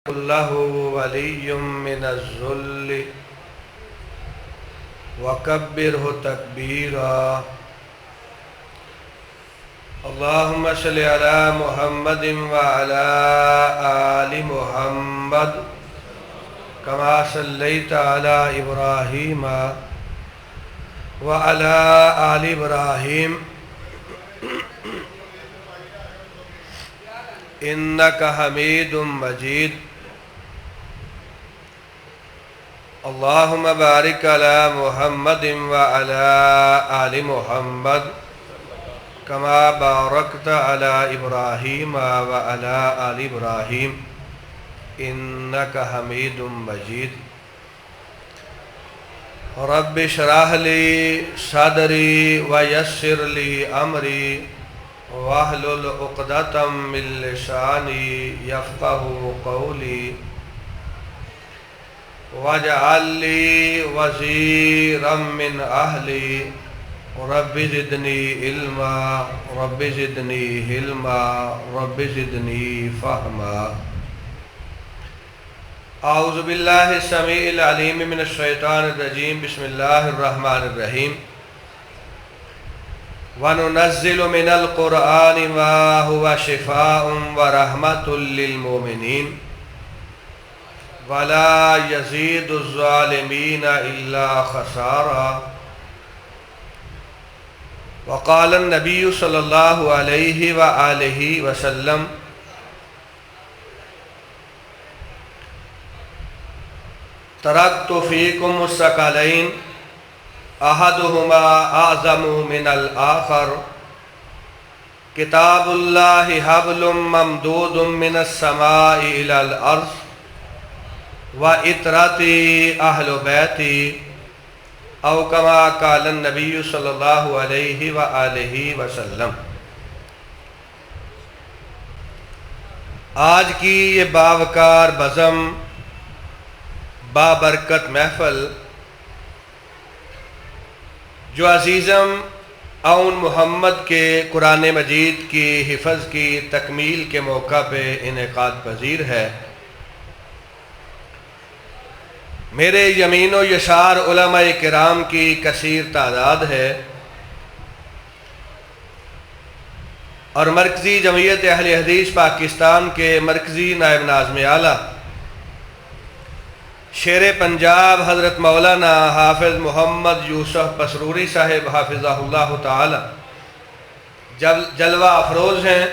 له ولي من الذل وكبره تكبيرا. اللهم صل على محمد وعلى آل محمد كما صليت على إبراهيم وعلى آل إبراهيم إنك حميد مجيد. اللهم بارك على محمد وعلى آل محمد كما باركت على إبراهيم وعلى آل إبراهيم إنك حميد مجيد. رب اشرح لي صدري ويسر لي أمري واحلل عقدة من لساني يفقهوا قولي واجعل لي وزيرا من أهلي رب زدني علما رب زدني حلما رب زدني فهما. اعوذ باللہ السمیع العلیم من الشیطان الرجیم. بسم اللہ الرحمن الرحیم. وَنُنَزِّلُ مِنَ الْقُرْآنِ مَا هُوَ شِفَاءٌ وَرَحْمَةٌ لِّلْمُؤْمِنِينَ وَلَا يَزِيدُ الظَّالِمِينَ إِلَّا خَسَارًا. وقال النبي صلى الله عليه وآله وسلم تركت فيكم الثقلين أحدهما أعظم من الآخر كتاب الله حبل ممدود من السماء إلى الأرض وإطرتي أهل بيتي او كما قال النبی صلی اللہ علیہ وآلہ وسلم. آج کی یہ باوقار بزم بابرکت محفل جو عزیزم اون محمد کے قرآن مجید کی حفظ کی تکمیل کے موقع پہ انعقاد پذیر ہے، میرے یمین و یسار علماء کرام کی کثیر تعداد ہے، اور مرکزی جمعیت اہل حدیث پاکستان کے مرکزی نائب ناظم اعلیٰ شیر پنجاب حضرت مولانا حافظ محمد یوسف پسروری صاحب حافظہ اللہ تعالی جلوہ افروز ہیں.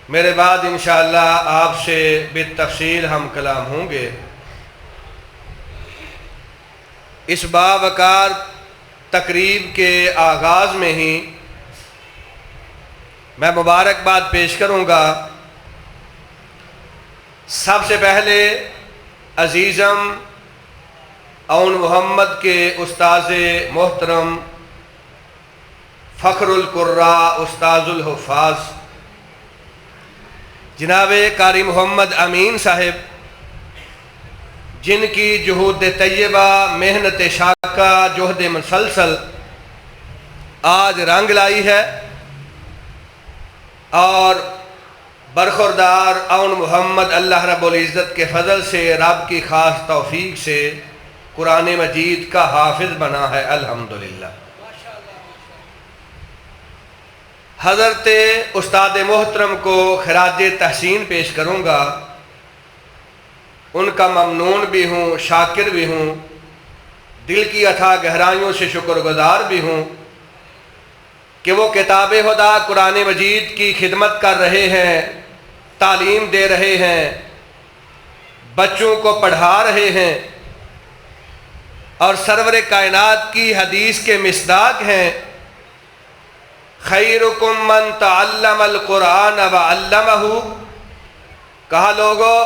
میرے بعد انشاءاللہ آپ سے بالتفصیل ہم کلام ہوں گے. اس باوقار تقریب کے آغاز میں ہی میں مبارکباد پیش کروں گا. سب سے پہلے عزیزم اون محمد کے استاذ محترم فخر القراء استاذ الحفاظ جناب قاری محمد امین صاحب، جن کی جہود طیبہ محنت شاقہ جہد مسلسل آج رنگ لائی ہے، اور برخوردار اون محمد اللہ رب العزت کے فضل سے رب کی خاص توفیق سے قرآن مجید کا حافظ بنا ہے الحمدللہ. حضرت استاد محترم کو خراج تحسین پیش کروں گا. ان کا ممنون بھی ہوں، شاکر بھی ہوں، دل کی اتھا گہرائیوں سے شکر گزار بھی ہوں کہ وہ کتاب خدا قرآن مجید کی خدمت کر رہے ہیں، تعلیم دے رہے ہیں، بچوں کو پڑھا رہے ہیں، اور سرور کائنات کی حدیث کے مصداق ہیں. خیرکم من تعلم القرآن وعلمہ. کہا لوگو،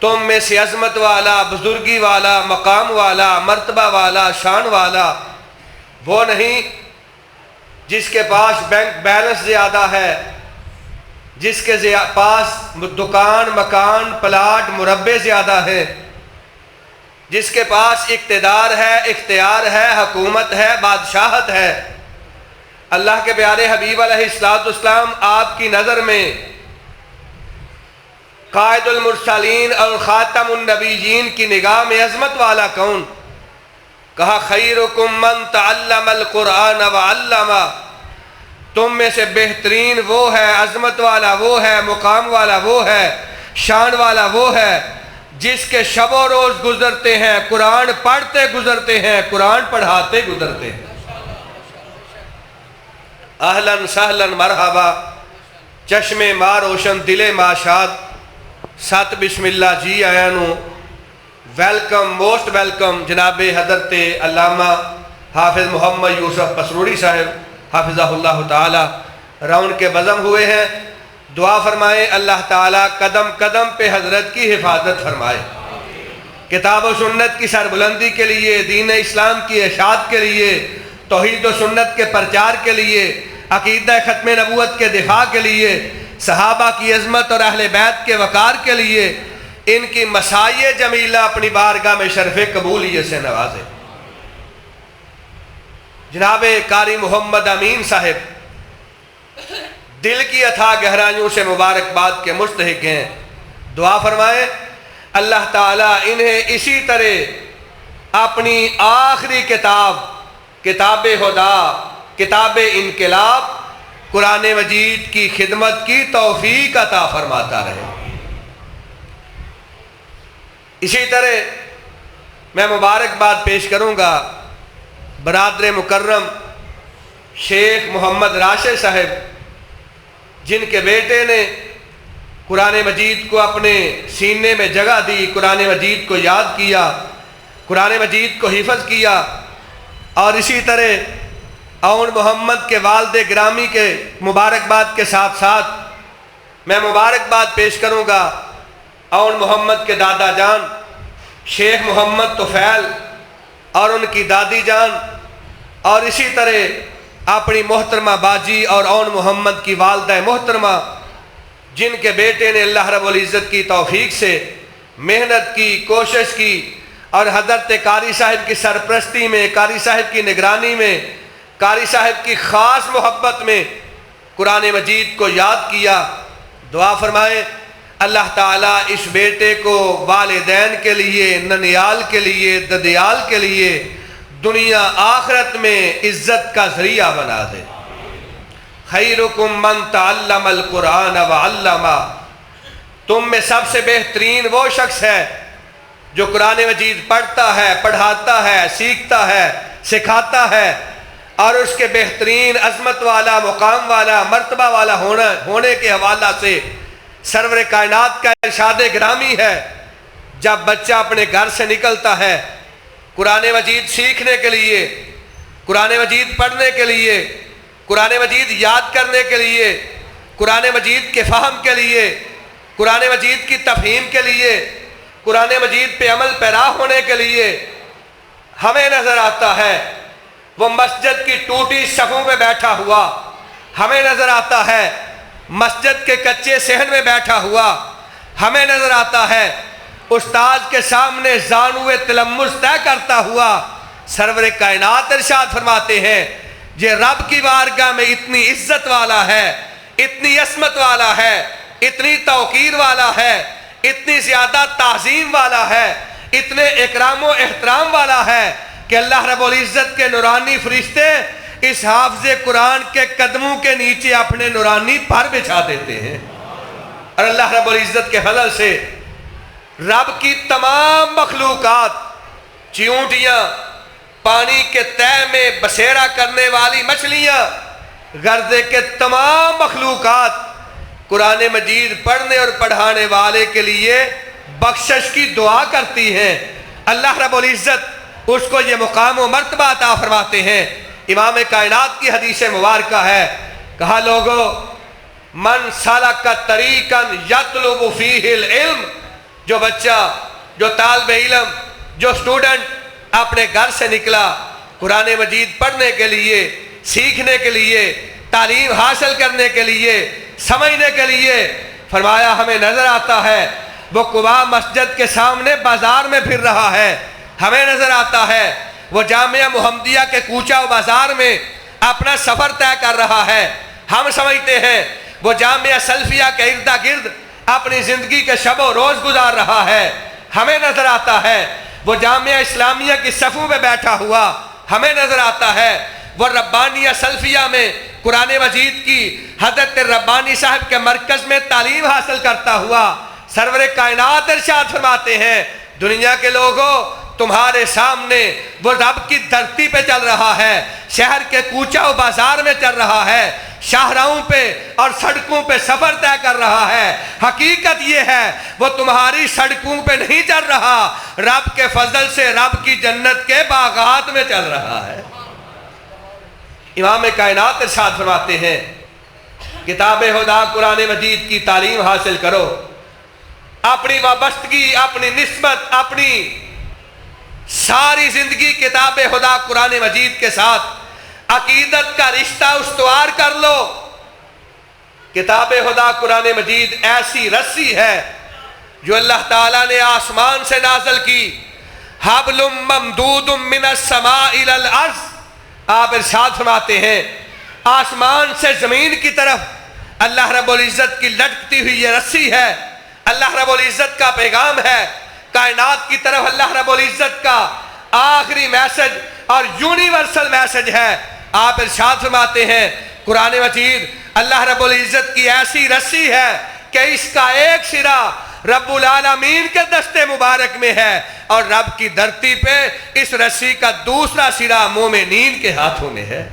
تم میں سے عظمت والا، بزرگی والا، مقام والا، مرتبہ والا، شان والا وہ نہیں جس کے پاس بینک بیلنس زیادہ ہے، جس کے پاس دکان، مکان، پلاٹ، مربع زیادہ ہے، جس کے پاس اقتدار ہے، اختیار ہے، حکومت ہے، بادشاہت ہے. اللہ کے پیارے حبیب علیہ السلام آپ کی نظر میں قائد المرسلین اور خاتم النبیین کی نگاہ میں عظمت والا کون؟ کہا خیرکم من تعلم القرآن وعلمہ، تم میں سے بہترین وہ ہے، عظمت والا وہ ہے، مقام والا وہ ہے، شان والا وہ ہے جس کے شب و روز گزرتے ہیں، قرآن پڑھتے گزرتے ہیں، قرآن پڑھاتے گزرتے ہیں۔ اہلاً سہلاً مرحبا، چشم ماں روشن دل ماں شاد، سات بسم اللہ جی آیا نو، ویلکم موسٹ ویلکم جناب حضرت علامہ حافظ محمد یوسف پسروری صاحب حافظہ اللہ تعالی راؤنڈ کے بزم ہوئے ہیں۔ دعا فرمائیں اللہ تعالیٰ قدم قدم پہ حضرت کی حفاظت فرمائے، کتاب و سنت کی سربلندی کے لیے، دین اسلام کی اشاعت کے لیے، توحید و سنت کے پرچار کے لیے، عقیدہ ختم نبوت کے دفاع کے لیے، صحابہ کی عظمت اور اہل بیت کے وقار کے لیے ان کی مسائے جمیلہ اپنی بارگاہ میں شرف قبولیت سے نوازے۔ جناب قاری محمد امین صاحب دل کی اتھا گہرائیوں سے مبارکباد کے مستحق ہیں، دعا فرمائیں اللہ تعالیٰ انہیں اسی طرح اپنی آخری کتاب، کتاب ہدا، کتاب انقلاب، قرآن مجید کی خدمت کی توفیق عطا فرماتا رہے۔ اسی طرح میں مبارکباد پیش کروں گا برادر مکرم شیخ محمد راشد صاحب، جن کے بیٹے نے قرآن مجید کو اپنے سینے میں جگہ دی، قرآن مجید کو یاد کیا، قرآن مجید کو حفظ کیا، اور اسی طرح اون محمد کے والد گرامی کے مبارکباد کے ساتھ ساتھ میں مبارکباد پیش کروں گا اون محمد کے دادا جان شیخ محمد طفیل اور ان کی دادی جان، اور اسی طرح اپنی محترمہ باجی اور اون محمد کی والدہ محترمہ، جن کے بیٹے نے اللہ رب العزت کی توفیق سے محنت کی، کوشش کی، اور حضرت قاری صاحب کی سرپرستی میں، قاری صاحب کی نگرانی میں، قاری صاحب کی خاص محبت میں قرآن مجید کو یاد کیا۔ دعا فرمائیں اللہ تعالیٰ اس بیٹے کو والدین کے لیے، ننیال کے لیے، ددیال کے لیے دنیا آخرت میں عزت کا ذریعہ بنا دے۔ خیرکم من تعلم القرآن وعلمہ، تم میں سب سے بہترین وہ شخص ہے جو قرآن مجید پڑھتا ہے، پڑھاتا ہے، سیکھتا ہے، سکھاتا ہے، اور اس کے بہترین عظمت والا، مقام والا، مرتبہ والا ہونے کے حوالہ سے سرور کائنات کا ارشاد گرامی ہے جب بچہ اپنے گھر سے نکلتا ہے قرآن مجید سیکھنے کے لیے، قرآن مجید پڑھنے کے لیے، قرآن مجید یاد کرنے کے لیے، قرآن مجید کے فہم کے لیے، قرآن مجید کی تفہیم کے لیے، قرآن مجید پہ عمل پیرا ہونے کے لیے، ہمیں نظر آتا ہے وہ مسجد کی ٹوٹی صفوں میں بیٹھا ہوا، ہمیں نظر آتا ہے مسجد کے کچے صحن میں بیٹھا ہوا، ہمیں نظر آتا ہے استاذ کے سامنے زانوے تلمس طے کرتا ہوا۔ سرور کائنات ارشاد فرماتے ہیں یہ رب کی بارگاہ میں اتنی عزت والا ہے، اتنی عصمت والا ہے، اتنی توقیر والا ہے، اتنی زیادہ تعظیم والا ہے، اتنے اکرام و احترام والا ہے کہ اللہ رب العزت کے نورانی فرشتے اس حافظ قرآن کے قدموں کے نیچے اپنے نورانی پر بچھا دیتے ہیں، اور اللہ رب العزت کے فضل سے رب کی تمام مخلوقات، چیونٹیاں، پانی کے تہہ میں بسیرا کرنے والی مچھلیاں، غرضے کے تمام مخلوقات قرآن مجید پڑھنے اور پڑھانے والے کے لیے بخشش کی دعا کرتی ہیں۔ اللہ رب العزت اس کو یہ مقام و مرتبہ عطا فرماتے ہیں۔ امام کائنات کی حدیث مبارکہ ہے، کہا لوگو من سلک طریقا یطلب فیہ العلم، جو بچہ، جو طالب علم، جو اسٹوڈنٹ اپنے گھر سے نکلا قرآن مجید پڑھنے کے لیے، سیکھنے کے لیے، تعلیم حاصل کرنے کے لیے، سمجھنے کے لیے، فرمایا ہمیں نظر آتا ہے وہ قباء مسجد کے سامنے بازار میں پھر رہا ہے، ہمیں نظر آتا ہے وہ جامعہ محمدیہ کے کوچہ و بازار میں اپنا سفر طے کر رہا ہے، ہم سمجھتے ہیں وہ جامعہ سلفیہ کے ارد گرد اپنی زندگی کے شب و روز گزار رہا ہے، ہمیں نظر آتا ہے وہ جامعہ اسلامیہ کی صفوں میں بیٹھا ہوا، ہمیں نظر آتا ہے وہ ربانیہ سلفیہ میں قرآن مجید کی حضرت ربانی صاحب کے مرکز میں تعلیم حاصل کرتا ہوا۔ سرور کائنات ارشاد فرماتے ہیں، دنیا کے لوگوں تمہارے سامنے وہ رب کی دھرتی پہ چل رہا ہے، شہر کے کوچہ و بازار میں چل رہا ہے، شاہراہوں پہ اور سڑکوں پہ سفر طے کر رہا ہے۔ حقیقت یہ ہے وہ تمہاری سڑکوں پہ نہیں چل رہا، رب کے فضل سے رب کی جنت کے باغات میں چل رہا ہے۔ امام کائنات ارشاد فرماتے ہیں، کتاب خدا قرآن مجید کی تعلیم حاصل کرو، اپنی وابستگی، اپنی نسبت، اپنی ساری زندگی کتاب خدا قرآن مجید کے ساتھ عقیدت کا رشتہ استوار کر لو۔ کتاب خدا قرآن مجید ایسی رسی ہے جو اللہ تعالیٰ نے آسمان سے نازل کی، حبل ممدود من السماء الى الارض۔ آپ ارشاد فرماتے ہیں آسمان سے زمین کی طرف اللہ رب العزت کی لٹکتی ہوئی یہ رسی ہے، اللہ رب العزت کا پیغام ہے، کائنات کی طرف اللہ رب العزت کا آخری میسج اور یونیورسل میسج ہے۔ آپ ارشاد فرماتے ہیں قرآن مجید اللہ رب العزت کی ایسی رسی ہے کہ اس کا ایک سرا رب العالمین کے دستے مبارک میں ہے اور رب کی دھرتی پہ اس رسی کا دوسرا سرا مومنین کے ہاتھوں میں ہے۔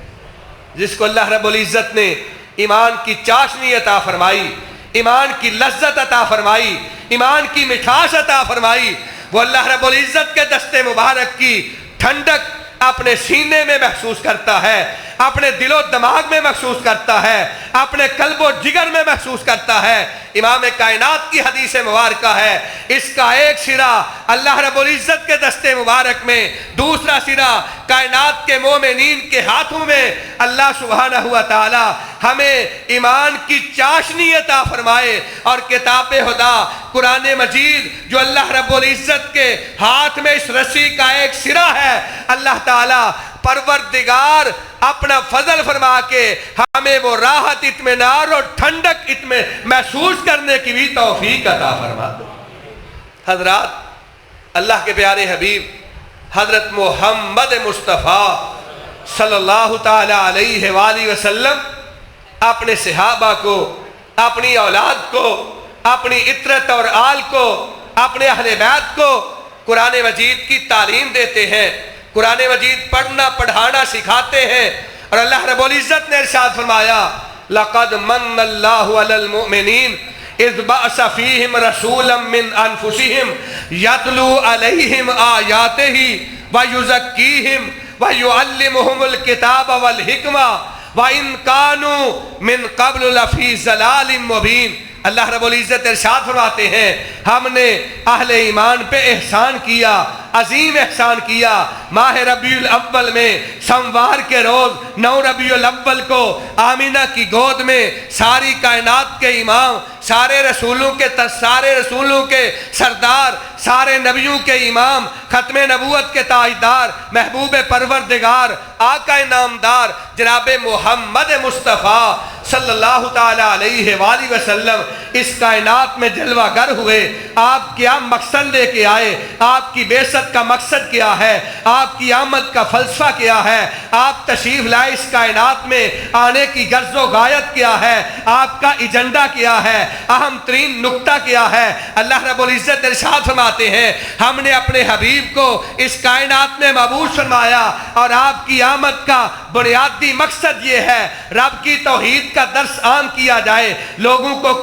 جس کو اللہ رب العزت نے ایمان کی چاشنی عطا فرمائی، ایمان کی لذت عطا فرمائی، ایمان کی مٹھاس عطا فرمائی، وہ اللہ رب العزت کے دستے مبارک کی ٹھنڈک اپنے سینے میں محسوس کرتا ہے، اپنے دل و دماغ میں محسوس کرتا ہے، اپنے قلب و جگر میں محسوس کرتا ہے۔ امام کائنات کی حدیث مبارکہ ہے اس کا ایک سرا اللہ رب العزت کے دستے مبارک میں، دوسرا سرا کائنات کے مومنین کے ہاتھوں میں۔ اللہ سبحانہ و تعالی ہمیں ایمان کی چاشنی عطا فرمائے اور کتاب خدا قرآن مجید جو اللہ رب العزت کے ہاتھ میں اس رسی کا ایک سرا ہے، اللہ تعالی پروردگار اپنا فضل فرما کے ہمیں وہ راحت، اطمینان اور ٹھنڈک محسوس کرنے کی بھی توفیق عطا فرما دو۔ حضرات، اللہ کے پیارے حبیب حضرت محمد مصطفیٰ صلی اللہ تعالی علیہ وآلہ وسلم اپنے صحابہ کو، اپنی اولاد کو، اپنی عطرت اور آل کو، اپنے اہل بیت کو قرآن مجید کی تعلیم دیتے ہیں، قرآن مجید پڑھنا پڑھانا سکھاتے ہیں۔ اور اللہ رب العزت نے ارشاد فرمایا لَقَدْ مَنَّ اللَّهُ عَلَى الْمُؤْمِنِينَ اِذْ بَعَثَ فِيهِمْ رَسُولًا مِّنْ أَنفُسِهِمْ يَتْلُو عَلَيْهِمْ آيَاتِهِ وَيُزَكِّيهِمْ وَيُعَلِّمُهُمُ الْكِتَابَ وَالْحِكْمَةَ وَإِنْ كَانُوا مِنْ قَبْلُ لَفِي ضَلَالٍ مُبِينٍ۔ اللہ رب العزت ارشاد فرماتے ہیں ہم نے اہل ایمان پہ احسان کیا، عظیم احسان کیا۔ ماہ ربیع الاول میں سوموار کے روز 9 ربیع الاول کو آمینہ کی گود میں ساری کائنات کے امام، سارے رسولوں کے سردار، سارے نبیوں کے امام، ختم نبوت کے تاجدار، محبوب پروردگار، آقا نامدار جناب محمد مصطفیٰ صلی اللہ تعالی علیہ وآلہ وسلم اس کائنات میں جلوہ گر ہوئے۔ آپ کیا مقصد لے کے آئے، آپ کی بعثت کا مقصد کیا ہے، آپ کی آمد کا فلسفہ کیا ہے، آپ تشریف لائے اس کائنات میں آنے کی غرض و غایت کیا ہے، آپ کا ایجنڈا کیا ہے، اہم ترین نقطہ کیا ہے۔ اللہ رب العزت ارشاد فرماتے ہیں ہم نے اپنے حبیب کو اس کائنات میں مبعوث فرمایا اور آپ کی آمد کا بنیادی مقصد یہ ہے رب کی توحید کا درس عام کیا جائے، لوگوں کو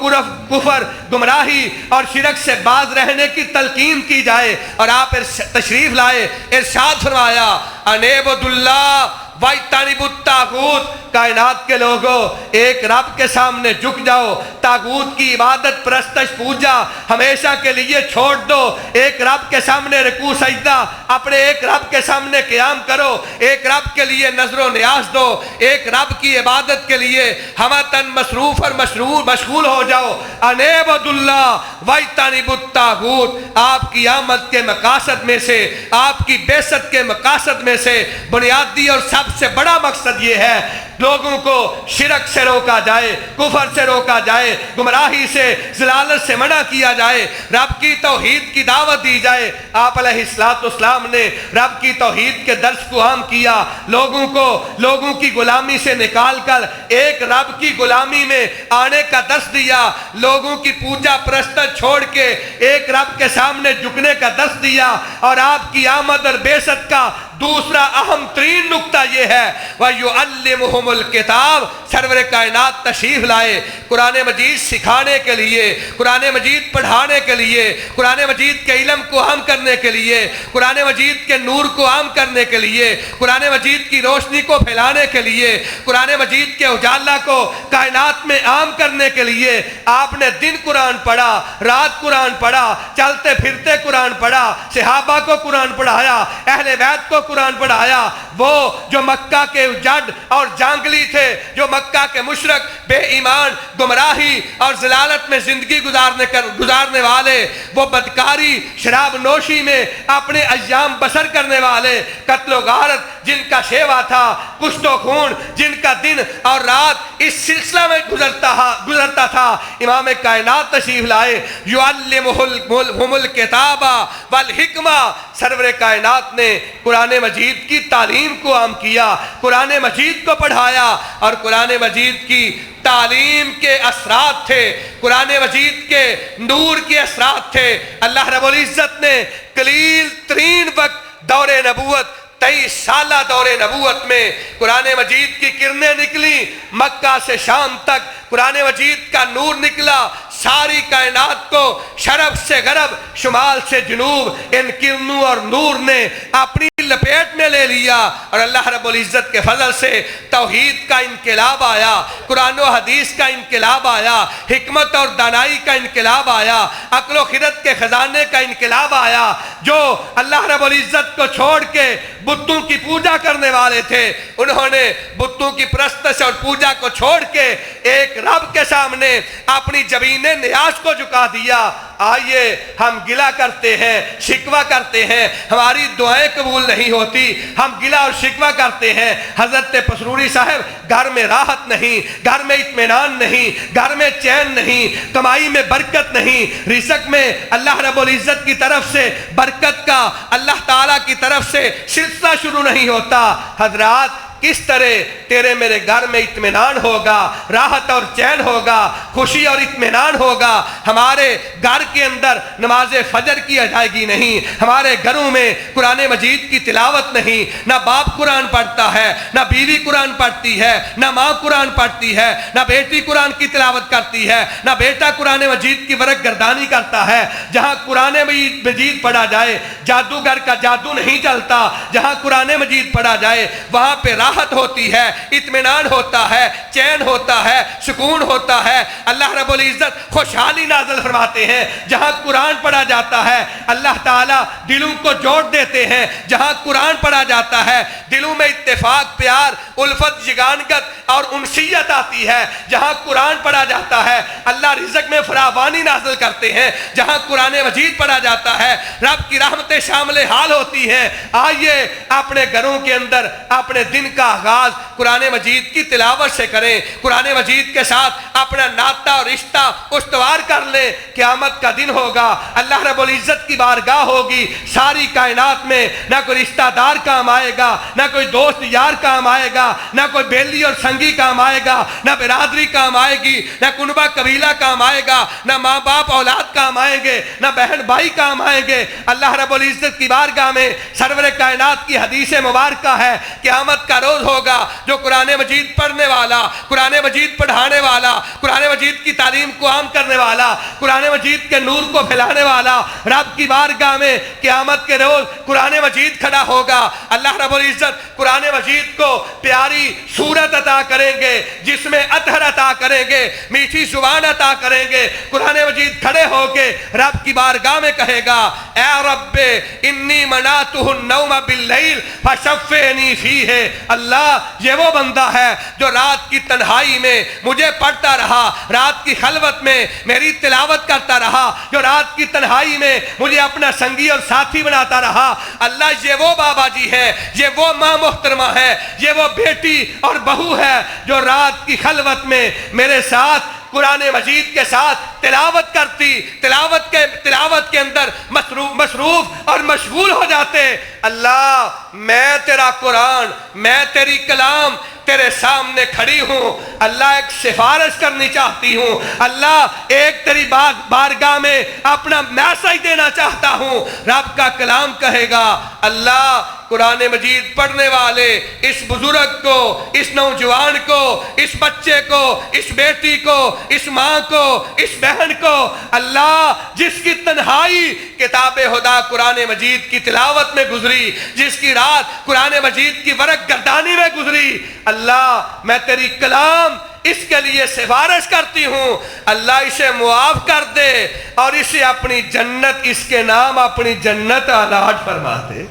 کفر، گمراہی اور شرک سے باز رہنے کی تلقین کی جائے۔ اور آپ تشریف لائے، ارشاد فرمایا اَنِعْبُدُوا اللَّهَ وَاجْتَنِبُوا الطَّاغُوتَ۔ کائنات کے لوگوں ایک رب کے سامنے جھک جاؤ، طاغوت کی عبادت پرستش پوجا ہمیشہ کے لیے چھوڑ دو، ایک رب کے سامنے رکوع سجدہ اپنے ایک رب کے سامنے قیام کرو، ایک رب کے لیے نظر و نیاز دو، ایک رب کی عبادت کے لیے ہمتاً مصروف اور مشغول ہو جاؤ۔ اَنِعْبُدُوا اللَّهَ وَاجْتَنِبُوا الطَّاغُوتَ۔ آپ کی آمد کے مقاصد میں سے، آپ کی بعثت کے مقاصد میں سے بنیادی اور سب سب سے بڑا مقصد یہ ہے لوگوں کو شرک سے روکا جائے، کفر سے روکا جائے، گمراہی سے، ضلالت سے منع کیا جائے، رب کی توحید کی دعوت دی جائے۔ آپ علیہ السلام نے رب کی توحید کے درس کو عام کیا، لوگوں کی غلامی سے نکال کر ایک رب کی غلامی میں آنے کا درس دیا، لوگوں کی پوجا پرست چھوڑ کے ایک رب کے سامنے جھکنے کا درس دیا۔ اور آپ کی آمد اور بعثت کا دوسرا اہم ترین نقطہ یہ ہے وَيُعَلِّمُهُمُ الْكِتَابَ، سرور کائنات تشریف لائے قرآن مجید سکھانے کے لیے، قرآن مجید پڑھانے کے لیے، قرآن مجید کے علم کو عام کرنے کے لیے، قرآن مجید کے نور کو عام کرنے کے لیے، قرآن مجید کی روشنی کو پھیلانے کے لیے، قرآن مجید کے اجالا کو کائنات میں عام کرنے کے لیے آپ نے دن قرآن پڑھا، رات قرآن پڑھا، چلتے پھرتے قرآن پڑھا، صحابہ کو قرآن پڑھایا، اہل بیت کو قرآن پڑھایا۔ وہ جو مکہ کے جڈ اور جانگلی تھے، جو مکہ کے مشرک، بے ایمان، گمراہی اور ضلالت میں زندگی گزارنے والے، وہ بدکاری، شراب نوشی میں اپنے ایام بسر کرنے والے، قتل و غارت جن کا شیوا تھا، کشت و خون جن کا دن اور رات اس سلسلہ میں گزرتا تھا، امام کائنات تشریف لائے۔ یعلمہم الکتاب والحکمہ، سرور کائنات نے قرآن مجید کی تعلیم کو عام کیا، قرآن مجید کو پڑھایا، اور قرآن مجید کی تعلیم کے اثرات تھے، قرآن مجید کے نور کے اثرات تھے۔ اللہ رب العزت نے قلیل ترین وقت دور نبوت 23 سالہ دور نبوت میں قرآن مجید کی کرنیں نکلی، مکہ سے شام تک قرآن مجید کا نور نکلا، ساری کائنات کو شرق سے غرب، شمال سے جنوب ان کرنوں اور نور نے اپنی لپیٹ میں لے لیا، اور اللہ رب العزت کے فضل سے توحید کا انقلاب آیا، قرآن و حدیث کا انقلاب آیا، حکمت اور دانائی کا انقلاب آیا، عقل و خرد کے خزانے کا انقلاب آیا۔ جو اللہ رب العزت کو چھوڑ کے بتوں کی پوجا کرنے والے تھے، انہوں نے بتوں کی پرستش اور پوجا کو چھوڑ کے ایک رب کے سامنے اپنی جبین نیاز کو جھکا دیا۔ آئیے ہم گلہ کرتے ہیں، شکوہ کرتے ہیں، ہماری دعائیں قبول نہیں ہوتی، ہم گلہ اور شکوہ کرتے ہیں، حضرت پسروری صاحب گھر میں راحت نہیں، گھر میں اطمینان نہیں، گھر میں چین نہیں، کمائی میں برکت نہیں، رزق میں اللہ رب العزت کی طرف سے برکت کا اللہ تعالیٰ کی طرف سے سلسلہ شروع نہیں ہوتا۔ حضرات کس طرح تیرے میرے گھر میں اطمینان ہوگا، راحت اور چین ہوگا، خوشی اور اطمینان ہوگا؟ ہمارے گھر کے اندر نماز فجر کی ادائیگی نہیں، ہمارے گھروں میں قرآن مجید کی تلاوت نہیں، نہ باپ قرآن پڑھتا ہے، نہ بیوی قرآن پڑھتی ہے، نہ ماں قرآن پڑھتی ہے، نہ بیٹی قرآن کی تلاوت کرتی ہے، نہ بیٹا قرآن مجید کی ورق گردانی کرتا ہے۔ جہاں قرآن مجید پڑھا جائے جادوگر کا جادو نہیں چلتا، جہاں قرآن مجید پڑھا جائے وہاں پہ راحت ہوتی ہے، اطمینان ہوتا ہے، چین ہوتا ہے، سکون ہوتا ہے۔ اللہ رب العزت خوشحالی نازل فرماتے ہیں جہاں قرآن پڑھا جاتا ہے، اللہ تعالیٰ دلوں کو جوڑ دیتے ہیں جہاں قرآن پڑھا جاتا ہے، دلوں میں اتفاق، پیار، الفت، یگانگت اور انسیت آتی ہے جہاں قرآن پڑھا جاتا ہے۔ اللہ رزق میں فراوانی نازل کرتے ہیں جہاں قرآن مجید پڑھا جاتا ہے، رب کی رحمتیں شامل حال ہوتی ہیں۔ آئیے اپنے گھروں کے اندر اپنے دن کا آغاز قرآن مجید کی تلاوت سے کریں، قرآن مجید کے ساتھ اپنا ناطہ اور رشتہ استوار کر لیں۔ قیامت کا دن ہوگا، اللہ رب العزت کی بارگاہ ہوگی، ساری کائنات میں نہ کوئی رشتہ دار کام آئے گا، نہ کوئی دوست یار کام آئے گا، نہ کوئی بیلی اور سنگی کام آئے گا، نہ برادری کام آئے گی، نہ کنبہ قبیلہ کام آئے گا، نہ ماں باپ اولاد کام آئیں گے، نہ بہن بھائی کام آئیں گے۔ اللہ رب العزت کی بارگاہ میں سرور کائنات کی حدیث مبارکہ ہے، قیامت کا روز ہوگا جو قرآن مجید پڑھنے والا، قرآن مجید پڑھانے والا، قرآن مجید کی تعلیم کو عام کرنے والا، قرآن مجید کے نور کو پھیلانے والا رب کی بارگاہ میں قیامت کے روز قرآن مجید کھڑا ہوگا۔ اللہ رب العزت قرآن مجید کو پیاری صورت عطا کریں گے، جس میں اطہر عطا کریں گے، میٹھی زبان عطا کریں گے۔ قرآن مجید کھڑے ہو کے رب کی بارگاہ میں کہے گا اے رب انی منعتہ النوم باللیل فشفعنی فیہ۔ اللہ یہ وہ بندہ ہے جو رات کی تنہائی میں مجھے پڑھتا رہا، رات کی خلوت میں میری تلاوت کرتا رہا، جو رات کی تنہائی میں مجھے اپنا سنگی اور ساتھی بناتا رہا۔ اللہ یہ وہ بابا جی ہے، یہ وہ ماں محترمہ ہے، یہ وہ بیٹی اور بہو ہے جو رات کی خلوت میں میرے ساتھ قرآن مجید کے ساتھ تلاوت کرتی، تلاوت کے اندر مصروف اور مشغول ہو جاتے۔ اللہ میں تیرا قرآن، میں تیری کلام تیرے سامنے کھڑی ہوں، اللہ ایک سفارش کرنی چاہتی ہوں، اللہ ایک تیری بارگاہ میں اپنا میسج دینا چاہتا ہوں۔ رب کا کلام کہے گا اللہ قرآن مجید پڑھنے والے اس بزرگ کو، اس نوجوان کو، اس بچے کو، اس بیٹی کو، اس ماں کو، اس بہن کو، اللہ جس کی تنہائی کتاب خدا قرآن مجید کی تلاوت میں گزری، جس کی رات قرآن مجید کی ورق گردانی میں گزری، اللہ میں تیری کلام اس کے لیے سفارش کرتی ہوں، اللہ اسے معاف کر دے اور اسے اپنی جنت، اس کے نام اپنی جنت الاٹ فرما دے۔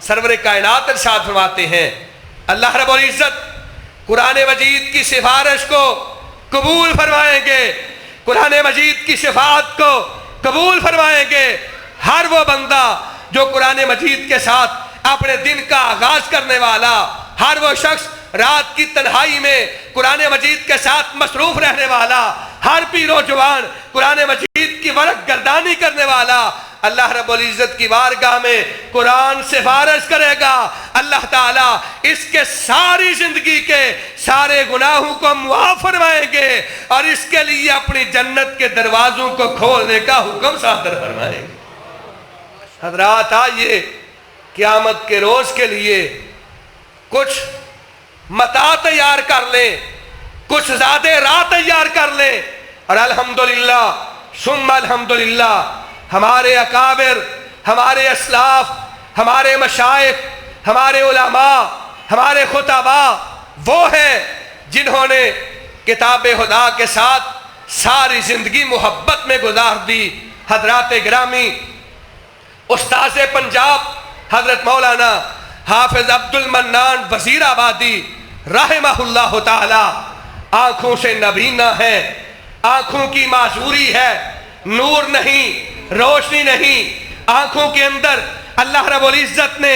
سرور کائنات ارشاد فرماتے ہیں اللہ رب العزت قرآن مجید کی سفارش کو قبول فرمائیں گے، قرآن مجید کی شفاعت کو قبول فرمائیں گے۔ ہر وہ بندہ جو قرآن مجید کے ساتھ اپنے دن کا آغاز کرنے والا، ہر وہ شخص رات کی تنہائی میں قرآن مجید کے ساتھ مصروف رہنے والا، ہر پیر و جوان قرآن مجید کی ورق گردانی کرنے والا، اللہ رب العزت کی بارگاہ میں قرآن سفارش کرے گا۔ اللہ تعالیٰ اس کے ساری زندگی کے سارے گناہوں کو معاف فرمائیں گے اور اس کے لیے اپنی جنت کے دروازوں کو کھولنے کا حکم صادر فرمائیں گے۔ حضرات آئیے قیامت کے روز کے لیے کچھ متاع تیار کر لیں، کچھ زیادہ راہ تیار کر لیں، اور الحمدللہ ثم الحمدللہ ہمارے اکابر، ہمارے اسلاف، ہمارے مشائخ، ہمارے علماء، ہمارے خطباء وہ ہیں جنہوں نے کتاب خدا کے ساتھ ساری زندگی محبت میں گزار دی۔ حضرات گرامی، استاذ پنجاب حضرت مولانا حافظ عبد المنان وزیر آبادی رحمہ اللہ تعالی آنکھوں سے نبینا ہے، آنکھوں کی معذوری ہے، نور نہیں، روشنی نہیں، آنکھوں کے اندر اللہ رب العزت نے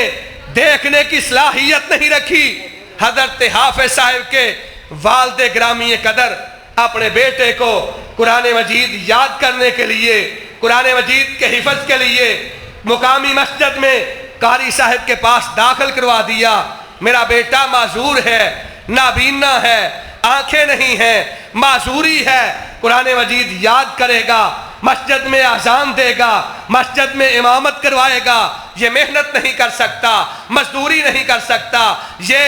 دیکھنے کی صلاحیت نہیں رکھی۔ حضرت حافظ صاحب کے والد گرامی قدر اپنے بیٹے کو قرآن مجید یاد کرنے کے لیے، قرآن مجید کے حفظ کے لیے مقامی مسجد میں قاری صاحب کے پاس داخل کروا دیا۔ میرا بیٹا معذور ہے، نابینا ہے، آنکھیں نہیں ہیں، معذوری ہے، قرآن مجید یاد کرے گا، مسجد میں اذان دے گا، مسجد میں امامت کروائے گا، یہ محنت نہیں کر سکتا، مزدوری نہیں کر سکتا، یہ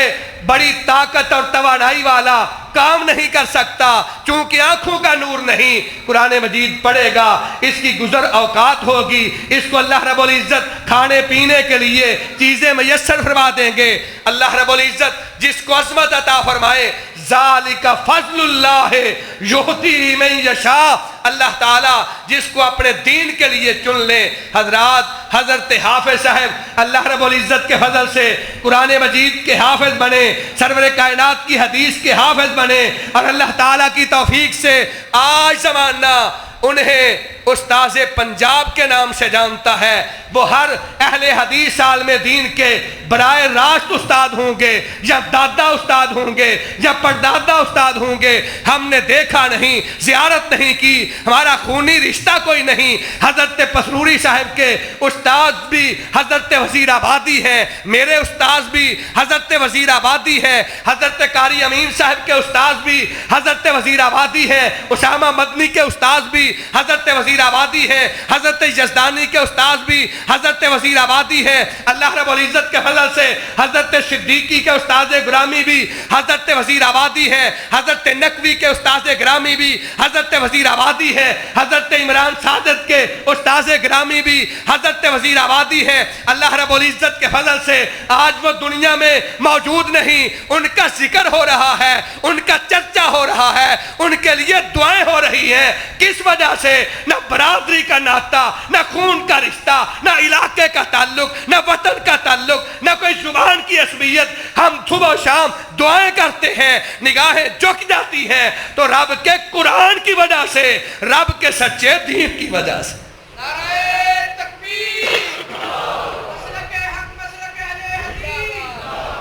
بڑی طاقت اور توانائی والا کام نہیں کر سکتا، چونکہ آنکھوں کا نور نہیں، قرآن مجید پڑھے گا، اس کی گزر اوقات ہوگی، اس کو اللہ رب العزت کھانے پینے کے لیے چیزیں میسر فرما دیں گے۔ اللہ رب العزت جس کو عظمت عطا فرمائے، ذالک فضل اللہ یؤتی من یشاء، اللہ تعالیٰ جس کو اپنے دین کے لیے چن لے۔ حضرات حضرت حافظ صاحب اللہ رب العزت کے فضل سے قرآن مجید کے حافظ بنے، سرور کائنات کی حدیث کے حافظ بنے، اور اللہ تعالیٰ کی توفیق سے آج زمانہ انہیں استاذ پنجاب کے نام سے جانتا ہے۔ وہ ہر اہل حدیث عالم دین کے براہ راست استاد ہوں گے، یا دادا استاد ہوں گے، یا پردادا استاد ہوں گے، ہم نے دیکھا نہیں، زیارت نہیں کی، ہمارا خونی رشتہ کوئی نہیں۔ حضرت پسروری صاحب کے استاد بھی حضرت وزیر آبادی ہیں، میرے استاد بھی حضرت وزیر آبادی ہے، حضرت قاری امین صاحب کے استاد بھی حضرت وزیر آبادی ہے، اسامہ مدنی کے استاد بھی حضرت وزیر آبادی ہے، حضرت یزدانی کے استاد بھی حضرت وزیر آبادی ہے۔ اللہ رب العزت کے فضل سے حضرت صدیقی کے استاد گرامی بھی حضرت وزیر آبادی ہے، حضرت نقوی کے استاد گرامی بھی حضرت وزیر آبادی ہے، حضرت عمران سعادت کے استاد گرامی بھی حضرت وزیر آبادی ہے۔ اللہ رب العزت کے فضل سے آج وہ دنیا میں موجود نہیں، ان کا ذکر ہو رہا ہے، ان کا چرچا ہو رہا ہے، ان کے لیے دعائیں ہو رہی ہیں۔ کس وجہ سے؟ نہ برادری کا ناتا، نہ خون کا رشتہ، نہ علاقے کا تعلق، نہ وطن کا تعلق، نہ کوئی زبان کی عصبیت. ہم صبح و شام دعائیں کرتے ہیں، نگاہیں جھک جاتی ہیں تو رب کے قرآن کی وجہ سے، رب کے سچے دین کی وجہ سے. نعرہ تکبیر، مسلک حق، مسلک اہل حدیث،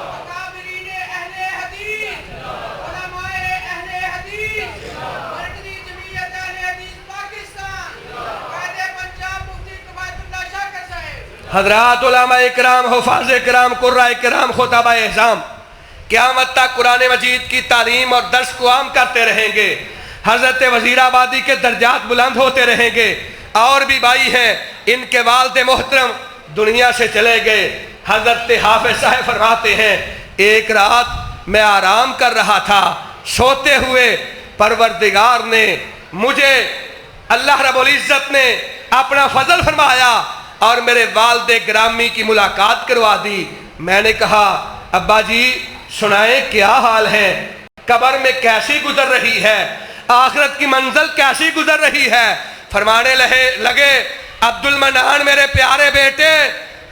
اکابرین اہل حدیث، علماء اہل حدیث، مرکزی جمعیت اہل حدیث پاکستان، قائد پنجاب مفتی کفایت اللہ شاکر صاحب. حضرات علماء اکرام، حفاظ اکرام، قراء اکرام، خطباء اعظام، قیامت تک قرآن مجید کی تعلیم اور درس کو عام کرتے رہیں گے. حضرت وزیر آبادی کے درجات بلند ہوتے رہیں گے. اور بھی بھائی ہیں، ان کے والد محترم دنیا سے چلے گئے. حضرت حافظ صاحب فرماتے ہیں ایک رات میں آرام کر رہا تھا، سوتے ہوئے پروردگار نے مجھے، اللہ رب العزت نے اپنا فضل فرمایا اور میرے والد گرامی کی ملاقات کروا دی. میں نے کہا ابا جی سنائیں کیا حال ہے، قبر میں کیسی گزر رہی ہے، آخرت کی منزل کیسی گزر رہی ہے. فرمانے لگے عبد المنان میرے پیارے بیٹے،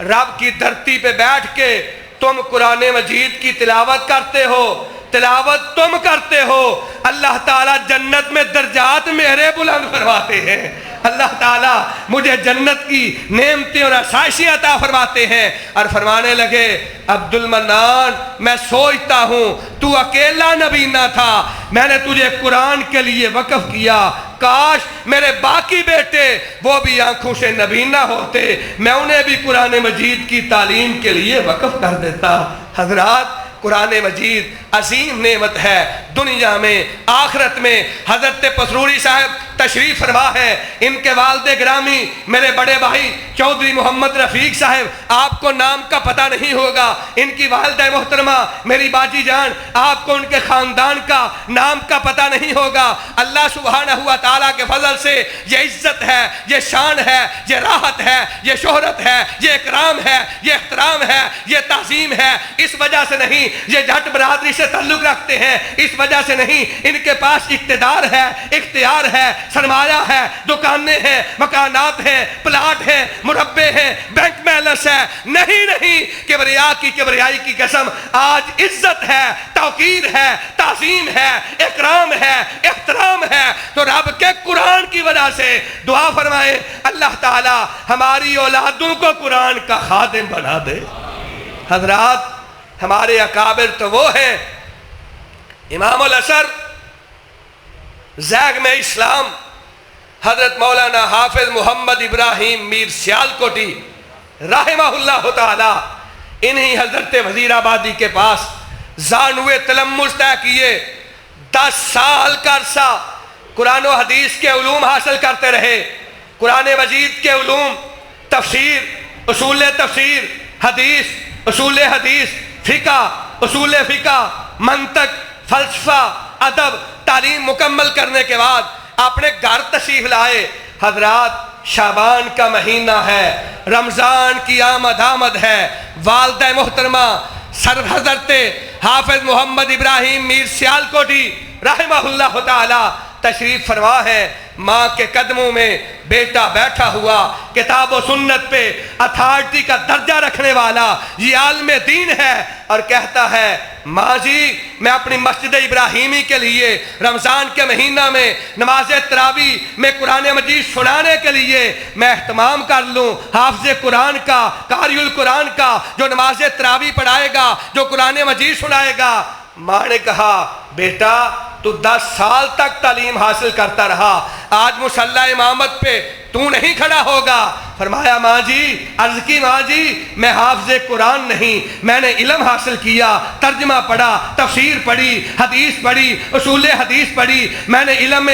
رب کی دھرتی پہ بیٹھ کے تم قرآن مجید کی تلاوت کرتے ہو، تلاوت تم کرتے ہو، اللہ تعالیٰ جنت میں درجات میرے بلند فرماتے ہیں. اللہ تعالیٰ مجھے جنت کی نعمتیں اور آسائشیں عطا فرماتے ہیں. اور فرمانے لگے عبد المنان میں سوچتا ہوں تو اکیلا نبی نہ تھا، میں نے تجھے قرآن کے لیے وقف کیا، کاش میرے باقی بیٹے وہ بھی آنکھوں سے نبینا ہوتے، میں انہیں بھی قرآن مجید کی تعلیم کے لیے وقف کر دیتا. حضرات قرآن مجید عظیم نعمت ہے دنیا میں آخرت میں. حضرت پسروری صاحب تشریف فرما ہے، ان کے والد گرامی میرے بڑے بھائی چودھری محمد رفیق صاحب، آپ کو نام کا پتہ نہیں ہوگا، ان کی والدہ محترمہ میری باجی جان، آپ کو ان کے خاندان کا نام کا پتہ نہیں ہوگا. اللہ سبحانہ ہوا تعالیٰ کے فضل سے یہ عزت ہے، یہ شان ہے، یہ راحت ہے، یہ شہرت ہے، یہ اکرام ہے، یہ احترام ہے، یہ تعظیم ہے. اس وجہ سے نہیں یہ جھٹ برادری سے تعلق رکھتے ہیں، اس وجہ سے نہیں، ان کے پاس اقتدار ہے، اختیار ہے، سرمایہ ہے، دکانیں ہیں، مکانات ہیں، پلاٹ ہیں، مربع ہیں، بینک بیلنس ہے. نہیں، کبریا کی کبریائی کی قسم، آج عزت ہے، توقیر ہے، تعظیم ہے، اکرام ہے، احترام ہے تو رب کے قرآن کی وجہ سے. دعا فرمائیں اللہ تعالی ہماری اولادوں کو قرآن کا خادم بنا دے. حضرات ہمارے اکابر تو وہ ہیں، امام الازہر زیگ میں اسلام حضرت مولانا حافظ محمد ابراہیم میر سیالکوٹی رحمہ اللہ تعالی، انہی حضرت وزیر آبادی کے پاس زانوے تلمذ طے کیے. 10 سال کا عرصہ قرآن و حدیث کے علوم حاصل کرتے رہے. قرآن مجید کے علوم، تفسیر، اصول تفسیر، حدیث، اصول حدیث، فقہ، اصول فقہ، منطق، فلسفہ، ادب، تعلیم مکمل کرنے کے بعد اپنے گھر تشریف لائے. حضرات شعبان کا مہینہ ہے، رمضان کی آمد ہے. والدہ محترمہ سر حضرت حافظ محمد ابراہیم میر سیالکوٹی رحمہ اللہ تعالی تشریف فرما ہے. ماں کے قدموں میں بیٹا بیٹھا ہوا، کتاب و سنت پہ اتھارٹی کا درجہ رکھنے والا یہ عالم دین ہے، اور کہتا ہے ماں جی میں اپنی مسجد ابراہیمی کے لیے رمضان کے مہینہ میں نماز تراویح میں قرآن مجید سنانے کے لیے میں اہتمام کر لوں. حافظ قرآن کا، قاری القرآن کا جو نماز تراویح پڑھائے گا، جو قرآن مجید سنائے گا. ماں نے کہا بیٹا تو 10 سال تک تعلیم حاصل کرتا رہا، آج مصلی امامت پہ تو نہیں کھڑا ہوگا. فرمایا ماں جی، عرض کی ماں جی میں حافظ قرآن نہیں، میں نے علم حاصل کیا، ترجمہ پڑھا، تفسیر پڑھی، حدیث پڑھی، اصول حدیث پڑھی، میں نے علم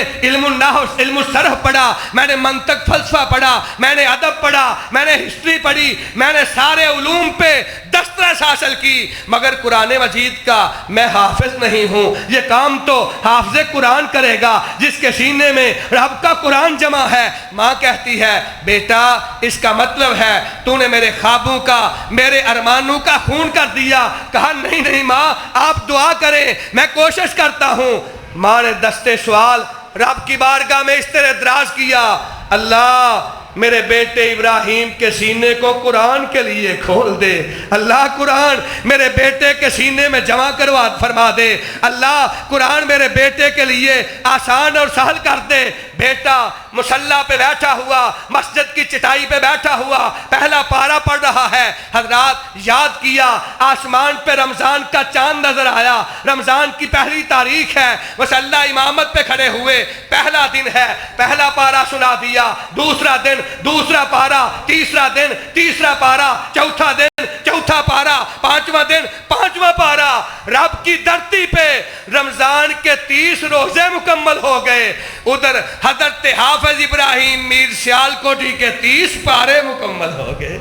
النحو، علم الصرف پڑھا، میں نے منطق فلسفہ پڑھا، میں نے ادب پڑھا، میں نے ہسٹری پڑھی، میں نے سارے علوم پہ دسترس حاصل کی، مگر قرآن مجید کا میں حافظ نہیں ہوں. یہ کام تو حافظ قرآن کرے گا جس کے سینے میں رب کا قرآن جمع ہے. ماں کہتی ہے بیٹا اس کا مطلب ہے تو نے میرے خوابوں کا، میرے ارمانوں کا خون کر دیا. کہا نہیں ماں آپ دعا کریں، میں کوشش کرتا ہوں. ماں نے دستے سوال رب کی بارگاہ میں اس طرح دراز کیا. اللہ میرے بیٹے ابراہیم کے سینے کو قرآن کے لیے کھول دے، اللہ قرآن میرے بیٹے کے سینے میں جمع کروا فرما دے، اللہ قرآن میرے بیٹے کے لیے آسان اور سہل کر دے۔ بیٹا مصلی پہ بیٹھا ہوا، مسجد کی چٹائی پہ بیٹھا ہوا، پہلا پارہ پڑھ رہا ہے۔ حضرات یاد کیا، آسمان پہ رمضان کا چاند نظر آیا، رمضان کی پہلی تاریخ ہے، مصلی امامت پہ کھڑے ہوئے، پہلا دن ہے، پہلا پارہ سنا دیا، دوسرا دن دوسرا پارہ، تیسرا دن تیسرا پارہ، چوتھا دن چوتھا پارہ، پانچواں دن پانچواں پارہ۔ رب کی دھرتی پہ رمضان کے 30 روزے مکمل ہو گئے، ادھر حضرت حافظ ابراہیم میر سیال کوٹھی کے 30 پارے مکمل ہو گئے۔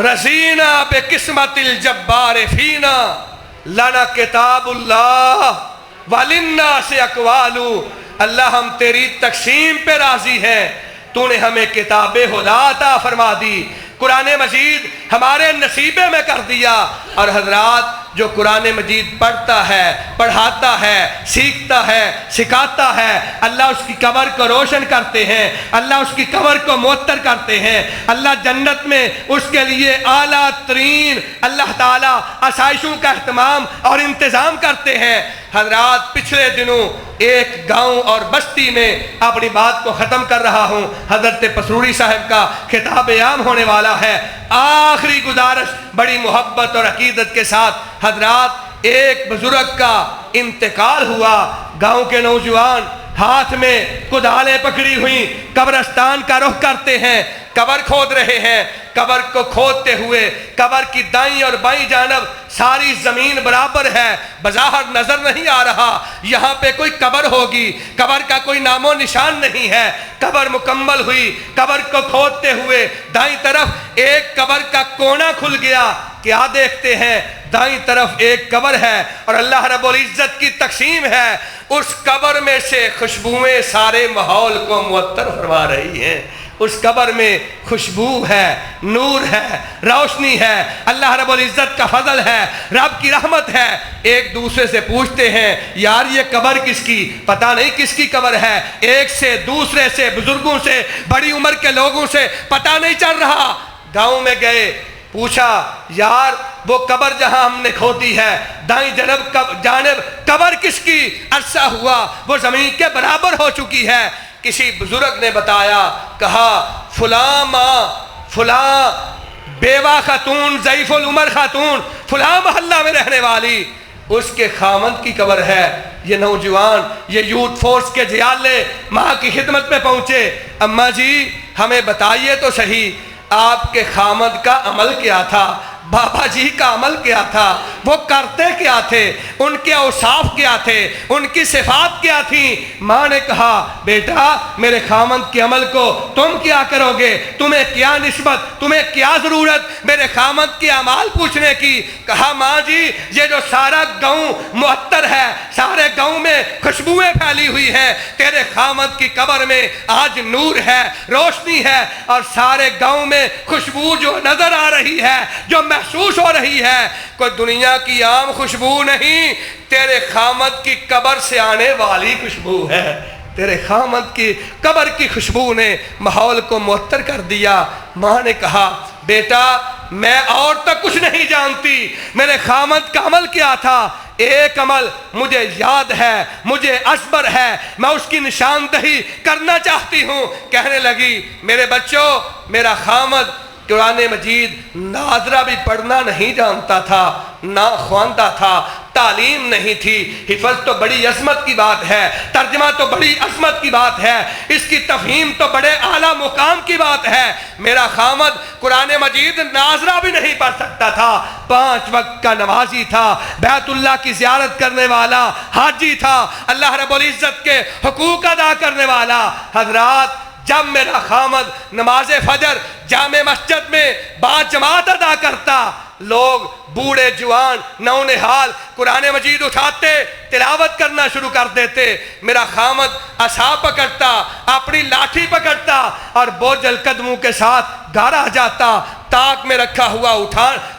رضینا بقسمت الجبار فینا لنا کتاب اللہ وللناس اقوال۔ اللہ ہم تیری تقسیم پہ راضی ہیں، تو نے ہمیں کتاب خدا عطا فرما دی، قرآن مجید ہمارے نصیبے میں کر دیا۔ اور حضرات جو قرآن مجید پڑھتا ہے، پڑھاتا ہے، سیکھتا ہے، سکھاتا ہے، اللہ اس کی قبر کو روشن کرتے ہیں، اللہ اس کی قبر کو معطر کرتے ہیں، اللہ جنت میں اس کے لیے اعلیٰ ترین اللہ تعالیٰ آسائشوں کا اہتمام اور انتظام کرتے ہیں۔ حضرات پچھلے دنوں ایک گاؤں اور بستی میں اپنی بات کو ختم کر رہا ہوں، حضرت پسروری صاحب کا خطاب عام ہونے والا ہے۔ آخری گزارش بڑی محبت اور عقیدت کے ساتھ، حضرات ایک بزرگ کا انتقال ہوا، گاؤں کے نوجوان ہاتھ میں کدالیں پکڑی ہوئی قبرستان کا رخ کرتے ہیں، قبر کھود رہے ہیں۔ قبر کو کھودتے ہوئے قبر کی دائیں اور بائیں جانب ساری زمین برابر ہے، بظاہر نظر نہیں آ رہا یہاں پہ کوئی قبر ہوگی، قبر کا کوئی نام و نشان نہیں ہے۔ قبر مکمل ہوئی، قبر کو کھودتے ہوئے دائیں طرف ایک قبر کا کونا کھل گیا، کیا دیکھتے ہیں؟ دائیں طرف ایک قبر ہے اور اللہ رب العزت کی تقسیم ہے، اس قبر میں سے خوشبوئیں سارے ماحول کو معطر فرما رہی ہیں۔ اس قبر میں خوشبو ہے، نور ہے، روشنی ہے، اللہ رب العزت کا فضل ہے، رب کی رحمت ہے۔ ایک دوسرے سے پوچھتے ہیں یار یہ قبر کس کی؟ پتہ نہیں کس کی قبر ہے، ایک سے دوسرے سے، بزرگوں سے، بڑی عمر کے لوگوں سے پتہ نہیں چل رہا۔ گاؤں میں گئے، پوچھا یار وہ قبر جہاں ہم نے کھودی ہے دائیں جانب قبر کس کی؟ عرصہ ہوا وہ زمین کے برابر ہو چکی ہے۔ کسی بزرگ نے بتایا، کہا فلاں ماں، فلاں بیوہ خاتون، ضعیف العمر خاتون، فلاں محلہ میں رہنے والی، اس کے خامند کی قبر ہے۔ یہ نوجوان، یہ یوتھ فورس کے جیالے ماں کی خدمت میں پہنچے، اماں جی ہمیں بتائیے تو صحیح آپ کے خامند کا عمل کیا تھا، بابا جی کا عمل کیا تھا، وہ کرتے کیا تھے، ان کے اوصاف کیا تھے، ان کی صفات کیا تھیں؟ ماں نے کہا بیٹا میرے خامند کے عمل کو تم کیا کرو گے، تمہیں کیا نسبت، تمہیں کیا ضرورت میرے خامند کے اعمال پوچھنے کی؟ کہا ماں جی یہ جو سارا گاؤں معطر ہے، سارے گاؤں میں خوشبوئیں پھیلی ہوئی ہیں، تیرے خامند کی قبر میں آج نور ہے، روشنی ہے، اور سارے گاؤں میں خوشبو جو نظر آ رہی ہے، جو محسوس ہو رہی ہے، کوئی دنیا کی عام خوشبو نہیں، تیرے خامد کی قبر سے آنے والی خوشبو ہے۔ تیرے خامد کی قبر کی خوشبو نے ماحول کو معطر کر دیا۔ ماں نے کہا بیٹا میں اور تک کچھ نہیں جانتی، میرے خامد کا عمل کیا تھا، ایک عمل مجھے یاد ہے، مجھے ازبر ہے، میں اس کی نشاندہی کرنا چاہتی ہوں۔ کہنے لگی میرے بچوں میرا خامد قرآن مجید ناظرہ بھی پڑھنا نہیں جانتا تھا، نہ خواندہ تھا، تعلیم نہیں تھی۔ حفظ تو بڑی عظمت کی بات ہے، ترجمہ تو بڑی عظمت کی بات ہے، اس کی تفہیم تو بڑے اعلیٰ مقام کی بات ہے۔ میرا خامد قرآن مجید ناظرہ بھی نہیں پڑھ سکتا تھا، 5 وقت کا نمازی تھا، بیت اللہ کی زیارت کرنے والا حاجی تھا، اللہ رب العزت کے حقوق ادا کرنے والا۔ حضرات جب میرا خامد نماز فجر جامع مسجد میں با جماعت ادا کرتا، لوگ بوڑھے جوان نونہال قرآن مجید اٹھاتے تلاوت کرنا شروع کر دیتے، میرا خامد عصا پکڑتا، اپنی لاٹھی پکڑتا اور بوجھل قدموں کے ساتھ گھر آ جاتا، تاک میں رکھا ہوا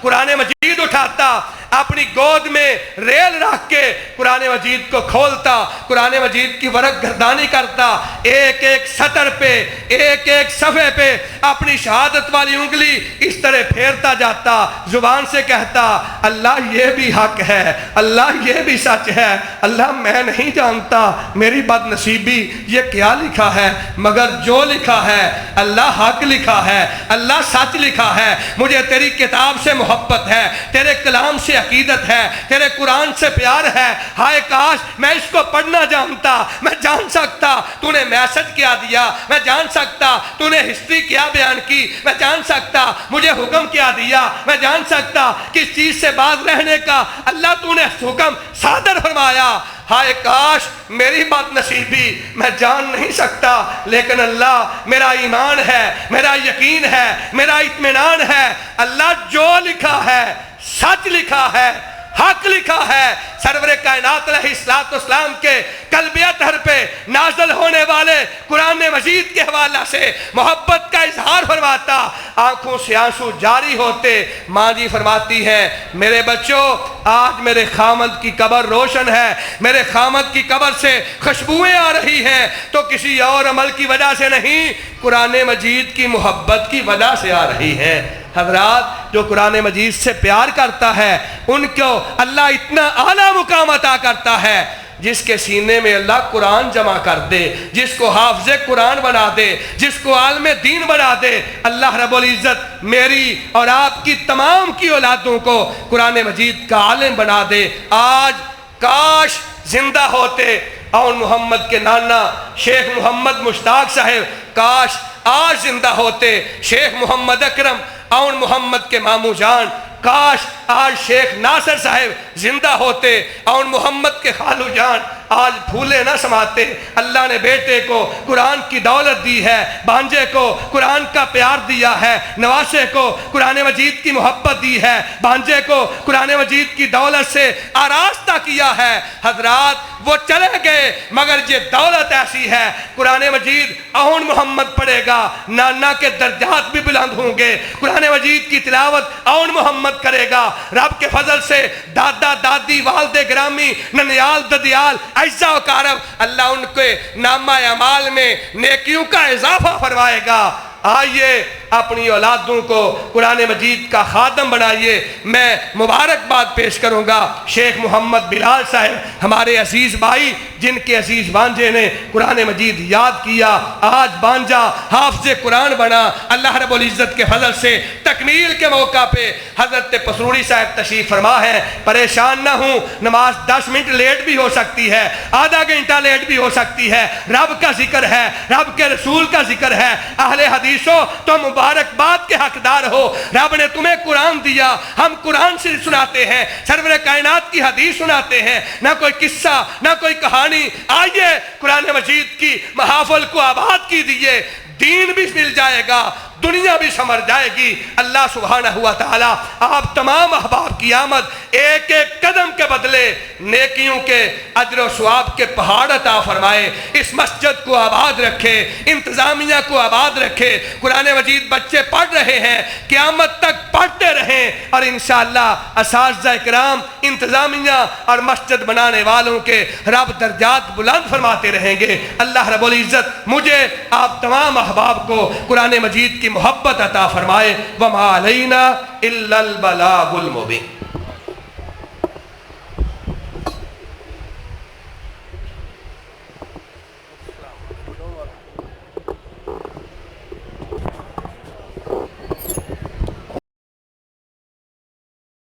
قرآن مجید اٹھاتا، اپنی گود میں ریل رکھ کے قرآن مجید کو کھولتا، قرآن مجید کی ورق گردانی کرتا، ایک ایک سطر پہ ایک ایک صفحے پہ اپنی شہادت والی انگلی اس طرح پھیرتا جاتا، زبان سے کہتا اللہ یہ بھی حق ہے، اللہ یہ بھی سچ ہے، اللہ میں نہیں جانتا میری بد نصیبی یہ کیا لکھا ہے، مگر جو لکھا ہے اللہ حق لکھا ہے، اللہ سچ لکھا ہے، مجھے تیری کتاب سے محبت ہے، تیرے کلام سے عقیدت ہے، تیرے قرآن سے پیار ہے، ہائے کاش میں اس کو پڑھنا جانتا، میں جان سکتا تو نے میسج کیا دیا، میں جان سکتا تو نے ہسٹری کیا بیان کی، میں جان سکتا مجھے حکم کیا دیا، میں جان سکتا کس چیز سے باز رہنے کا اللہ تو نے حکم صادر فرمایا، ہائے کاش میری بد نصیبی میں جان نہیں سکتا، لیکن اللہ میرا ایمان ہے، میرا یقین ہے، میرا اطمینان ہے، اللہ جو لکھا ہے سچ لکھا ہے، حق لکھا ہے، سرور کائنات علیہ السلام کے قلب اطہر پہ نازل ہونے والے قرآن مجید کے حوالہ سے محبت کا اظہار فرماتا، آنکھوں سے آنسو جاری ہوتے، ماں جی فرماتی ہیں میرے بچوں آج میرے خامد کی قبر روشن ہے، میرے خامد کی قبر سے خوشبوئیں آ رہی ہیں تو کسی اور عمل کی وجہ سے نہیں، قرآن مجید کی محبت کی وجہ سے آ رہی ہیں۔ حضرات جو قرآن مجید سے پیار کرتا ہے ان کو اللہ اتنا اعلیٰ مقام عطا کرتا ہے، جس کے سینے میں اللہ قرآن جمع کر دے، جس کو حافظ قرآن بنا دے، جس کو عالم دین بنا دے، اللہ رب العزت میری اور آپ کی تمام کی اولادوں کو قرآن مجید کا عالم بنا دے۔ آج کاش زندہ ہوتے اون محمد کے نانا شیخ محمد مشتاق صاحب، کاش آج زندہ ہوتے شیخ محمد اکرم اون محمد کے ماموں جان، کاش آج شیخ ناصر صاحب زندہ ہوتے اون محمد کے خالو جان، آج پھولے نہ سماتے۔ اللہ نے بیٹے کو قرآن کی دولت دی ہے، بانجے کو قرآن کا پیار دیا ہے، نواسے کو قرآن مجید کی محبت دی ہے، بانجے کو قرآن مجید کی دولت سے آراستہ کیا ہے۔ حضرات وہ چلے گئے مگر یہ دولت ایسی ہے، قرآن مجید اون محمد پڑھے گا، نانا کے درجات بھی بلند ہوں گے، قرآن مجید کی تلاوت اون محمد کرے گا، رب کے فضل سے دادا دادی والد گرامی ننیال ددیال اعزا و کارب اللہ ان کے نامہ اعمال میں نیکیوں کا اضافہ فرمائے گا۔ آئیے اپنی اولادوں کو قرآن مجید کا خادم بنائیے۔ میں مبارکباد پیش کروں گا شیخ محمد بلال صاحب، ہمارے عزیز بھائی جن کے عزیز بانجے نے قرآن مجید یاد کیا، آج بانجا حافظ قرآن بنا، اللہ رب العزت کے فضل سے تکمیل کے موقع پہ حضرت پسروڑی صاحب تشریف فرما ہے۔ پریشان نہ ہوں، نماز 10 منٹ لیٹ بھی ہو سکتی ہے، آدھا گھنٹہ لیٹ بھی ہو سکتی ہے، رب کا ذکر ہے، رب کے رسول کا ذکر ہے، اہل حدیثوں تو مبارکباد کے حقدار ہو، رب نے تمہیں قرآن دیا، ہم قرآن سے سناتے ہیں، سرور کائنات کی حدیث سناتے ہیں، نہ کوئی قصہ نہ کوئی کہانی۔ آئیے قرآن مجید کی محافل کو آباد کیجیے، دین بھی مل جائے گا، دنیا بھی سمر جائے گی۔ اللہ سبحانہ ہوا تعالیٰ آپ تمام احباب کی آمد ایک ایک قدم کے بدلے نیکیوں کے اجر و ثواب کے پہاڑ عطا فرمائے، اس مسجد کو آباد رکھے، انتظامیہ کو آباد رکھے، قرآن مجید بچے پڑھ رہے ہیں، قیامت تک پڑھتے رہیں، اور انشاءاللہ اساتذہ کرام انتظامیہ اور مسجد بنانے والوں کے رب درجات بلند فرماتے رہیں گے۔ اللہ رب العزت مجھے آپ تمام احباب کو قرآن مجید کی محبت عطا فرمائے۔ وما علینا الا البلاغ المبین۔